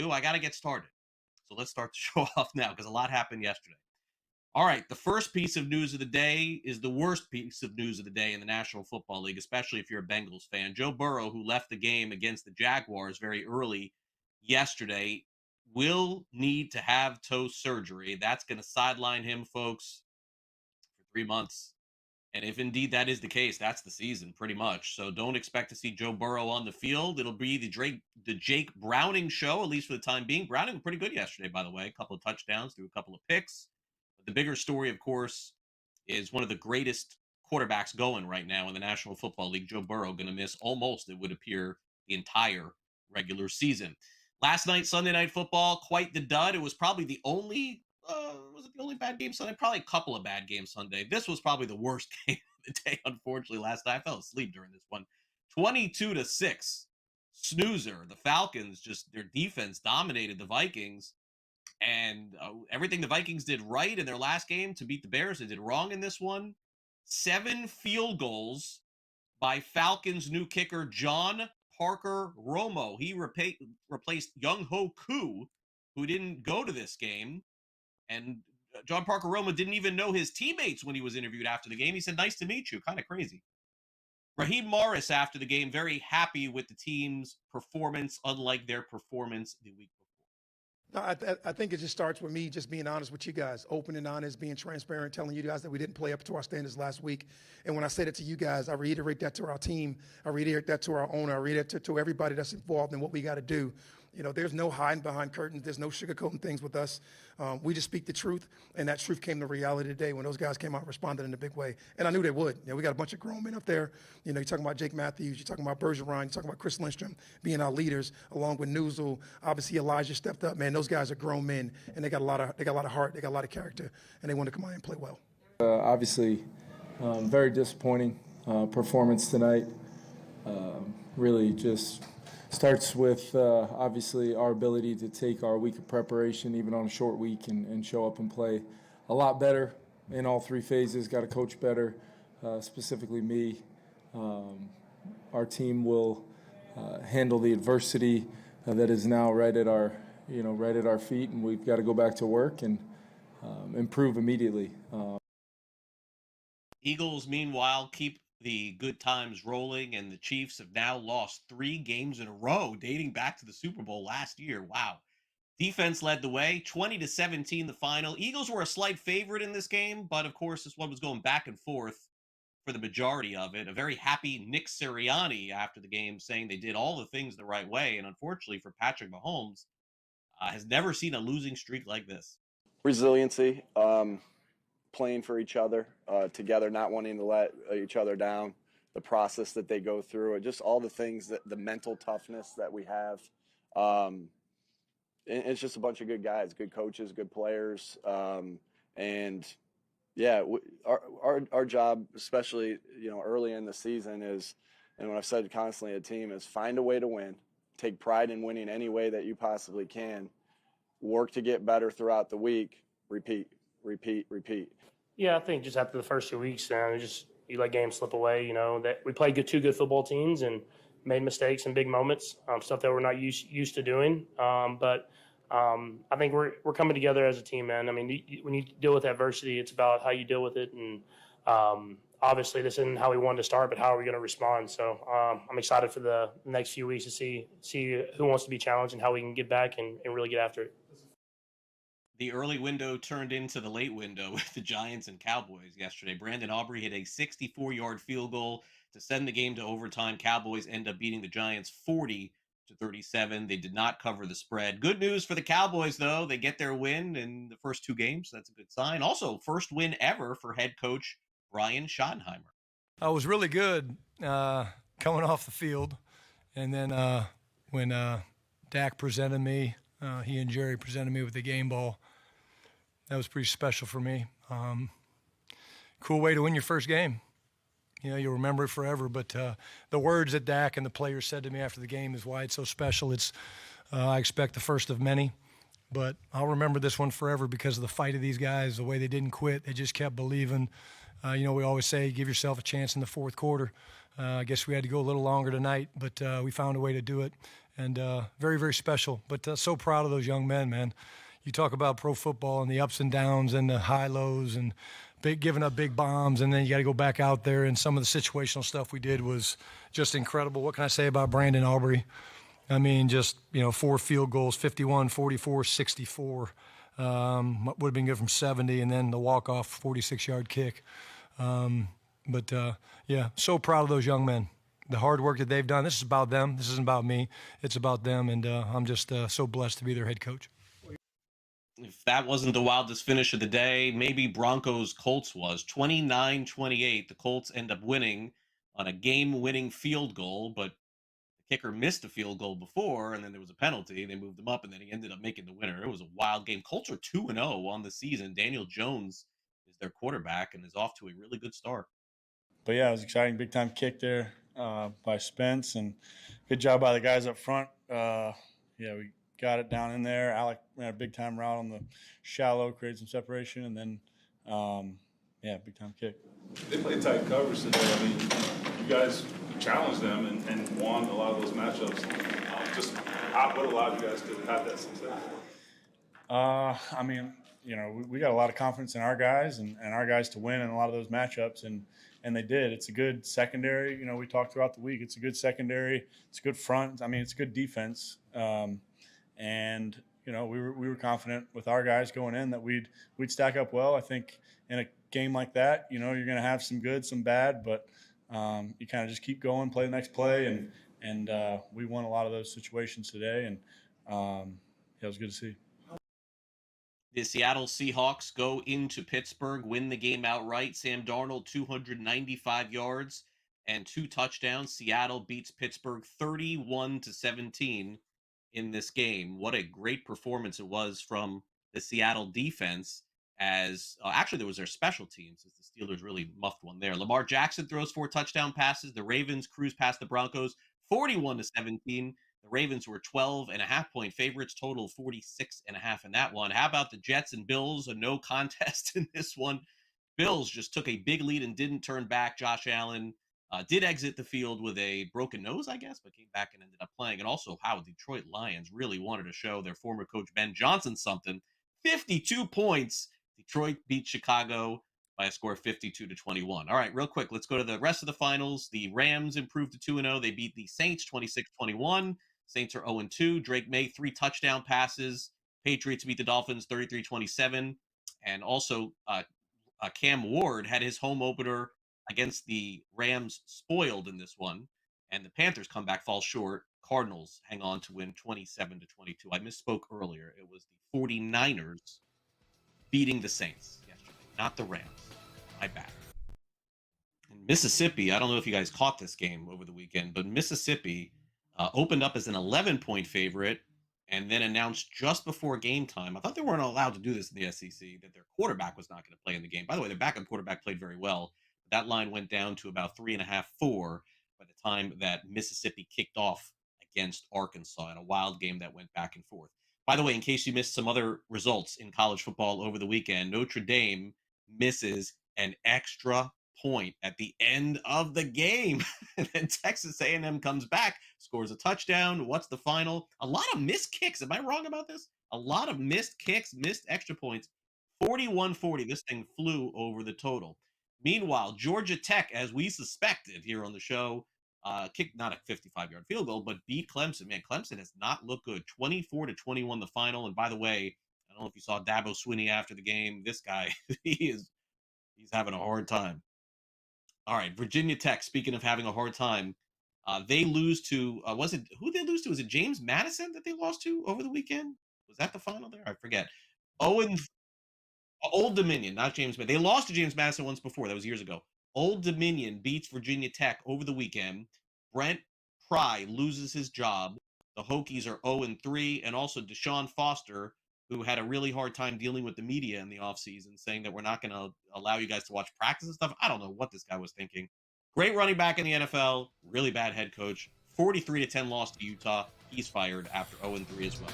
do? I got to get started. So let's start the show off now because a lot happened yesterday. All right, the first piece of news of the day is the worst piece of news of the day in the National Football League, especially if you're a Bengals fan. Joe Burrow, who left the game against the Jaguars very early yesterday, will need to have toe surgery. That's going to sideline him, folks, for 3 months. And if indeed that is the case, that's the season pretty much. So don't expect to see Joe Burrow on the field. It'll be the Jake Browning show, at least for the time being. Browning was pretty good yesterday, by the way. A couple of touchdowns, threw a couple of picks. But the bigger story, of course, is one of the greatest quarterbacks going right now in the National Football League, Joe Burrow, going to miss almost, it would appear, the entire regular season. Last night, Sunday Night Football, quite the dud. It was probably the only was it the only bad game Sunday? Probably a couple of bad games Sunday. This was probably the worst game of the day, unfortunately, last night. I fell asleep during this one. 22-6. Snoozer. The Falcons, just their defense dominated the Vikings. And everything the Vikings did right in their last game to beat the Bears, they did wrong in this one. 7 field goals by Falcons' new kicker, John Parker Romo. He replaced Young Ho Koo, who didn't go to this game. And John Parker Romo didn't even know his teammates when he was interviewed after the game. He said, "Nice to meet you." Kind of crazy. Raheem Morris, after the game, very happy with the team's performance, unlike their performance the week before. No, I think it just starts with me just being honest with you guys, open and honest, being transparent, telling you guys that we didn't play up to our standards last week. And when I say that to you guys, I reiterate that to our team. I reiterate that to our owner. I reiterate that to everybody that's involved in what we got to do. You know, there's no hiding behind curtains. There's no sugarcoating things with us. We just speak the truth, and that truth came to reality today when those guys came out and responded in a big way. And I knew they would. You know, we got a bunch of grown men up there. You know, you're talking about Jake Matthews. You're talking about Bergeron. You're talking about Chris Lindstrom being our leaders, along with Newsel. Obviously, Elijah stepped up. Man, those guys are grown men, and they got a lot of heart. They got a lot of character, and they want to come out and play well. Obviously, very disappointing performance tonight. Really just starts with, obviously, our ability to take our week of preparation, even on a short week, and show up and play a lot better in all 3 phases. Got to coach better, specifically me. Our team will handle the adversity that is now right at our feet, and we've got to go back to work and improve immediately. Eagles, meanwhile, keep the good times rolling, and the Chiefs have now lost 3 games in a row, dating back to the Super Bowl last year. Wow. Defense led the way, 20-17 the final. Eagles were a slight favorite in this game, but of course this one was going back and forth for the majority of it. A very happy Nick Sirianni after the game saying they did all the things the right way, and unfortunately for Patrick Mahomes, has never seen a losing streak like this. Resiliency, playing for each other together, not wanting to let each other down, the process that they go through, and just all the things, that the mental toughness that we have. It's just a bunch of good guys, good coaches, good players. And yeah, our job, especially, you know, early in the season is, and what I've said constantly to the team, is find a way to win, take pride in winning any way that you possibly can, work to get better throughout the week, repeat. Yeah, I think just after the first 2 weeks, you let games slip away. You know that we played 2 good football teams and made mistakes in big moments, stuff that we're not used to doing. But I think we're coming together as a team, man. I mean, when you deal with adversity, it's about how you deal with it. And obviously, this isn't how we wanted to start, but how are we going to respond? So I'm excited for the next few weeks to see who wants to be challenged and how we can get back and really get after it. The early window turned into the late window with the Giants and Cowboys yesterday. Brandon Aubrey hit a 64-yard field goal to send the game to overtime. Cowboys end up beating the Giants 40-37. They did not cover the spread. Good news for the Cowboys, though. They get their win in the first 2 games. That's a good sign. Also, first win ever for head coach Brian Schottenheimer. I was really good coming off the field. And then when Dak presented me, he and Jerry presented me with the game ball. That was pretty special for me. Cool way to win your first game. You know, you'll remember it forever. But the words that Dak and the players said to me after the game is why it's so special. It's I expect the first of many. But I'll remember this one forever because of the fight of these guys, the way they didn't quit. They just kept believing. You know, we always say give yourself a chance in the fourth quarter. I guess we had to go a little longer tonight, but we found a way to do it. and very, very special. But so proud of those young men, man. You talk about pro football and the ups and downs and the high lows and giving up big bombs, and then you got to go back out there, and some of the situational stuff we did was just incredible. What can I say about Brandon Aubrey? I mean, just, 4 field goals, 51, 44, 64. Would have been good from 70, and then the walk-off 46-yard kick. Yeah, so proud of those young men. The hard work that they've done. This is about them. This isn't about me. It's about them, and I'm just so blessed to be their head coach. If that wasn't the wildest finish of the day, maybe Broncos-Colts was. 29-28. The Colts end up winning on a game-winning field goal, but the kicker missed a field goal before, and then there was a penalty. They moved him up, and then he ended up making the winner. It was a wild game. Colts are 2-0 on the season. Daniel Jones is their quarterback and is off to a really good start. But, yeah, it was exciting. Big-time kick there by Spence, and good job by the guys up front. We got it down in there. Alec ran a big-time route on the shallow, created some separation, and then, big-time kick. They played tight coverage today. I mean, you guys challenged them and won a lot of those matchups. What allowed you guys to have that success? We got a lot of confidence in our guys and our guys to win in a lot of those matchups, and they did. It's a good secondary. We talked throughout the week. It's a good secondary. It's a good front. I mean, it's a good defense. We were confident with our guys going in that we'd stack up well. I think in a game like that, you're going to have some good, some bad, but you kind of just keep going, play the next play, and we won a lot of those situations today, and it was good to see. The Seattle Seahawks go into Pittsburgh, win the game outright. Sam Darnold, 295 yards and 2 touchdowns. Seattle beats Pittsburgh 31-17 in this game. What a great performance it was from the Seattle defense, as actually there was their special teams, as the Steelers really muffed one there. Lamar Jackson throws 4 touchdown passes. The Ravens cruise past the Broncos 41-17. The Ravens were 12.5-point favorites, total 46.5 in that one. How about the Jets and Bills? A no contest in this one. Bills just took a big lead and didn't turn back. Josh Allen did exit the field with a broken nose, I guess, but came back and ended up playing. And also how Detroit Lions really wanted to show their former coach Ben Johnson something. 52 points. Detroit beat Chicago by a score of 52-21. All right, real quick, let's go to the rest of the finals. The Rams improved to 2-0. They beat the Saints 26-21. Saints are 0-2. Drake May, 3 touchdown passes. Patriots beat the Dolphins 33-27. And also, Cam Ward had his home opener against the Rams spoiled in this one. And the Panthers comeback falls short. Cardinals hang on to win 27-22. I misspoke earlier. It was the 49ers beating the Saints yesterday, not the Rams. My bad. In Mississippi, I don't know if you guys caught this game over the weekend, but Mississippi opened up as an 11-point favorite and then announced just before game time. I thought they weren't allowed to do this in the SEC, that their quarterback was not going to play in the game. By the way, their backup quarterback played very well. That line went down to about 3.5, 4 by the time that Mississippi kicked off against Arkansas in a wild game that went back and forth. By the way, in case you missed some other results in college football over the weekend, Notre Dame misses an extra point at the end of the game. And then Texas A&M comes back, scores a touchdown. What's the final? A lot of missed kicks. Am I wrong about this? A lot of missed kicks, missed extra points. 41-40. This thing flew over the total. Meanwhile, Georgia Tech, as we suspected here on the show, kicked not a 55-yard field goal, but beat Clemson. Man, Clemson has not looked good. 24-21 the final. And by the way, I don't know if you saw Dabo Swinney after the game. This guy, he's having a hard time. All right, Virginia Tech, speaking of having a hard time, they lose to, who did they lose to? Was it James Madison that they lost to over the weekend? Was that the final there? I forget. Old Dominion, not James Madison. They lost to James Madison once before. That was years ago. Old Dominion beats Virginia Tech over the weekend. Brent Pry loses his job. The Hokies are 0-3. And also Deshaun Foster, who had a really hard time dealing with the media in the offseason, saying that we're not going to allow you guys to watch practice and stuff. I don't know what this guy was thinking. Great running back in the NFL, really bad head coach. 43-10 loss to Utah. He's fired after 0-3 as well.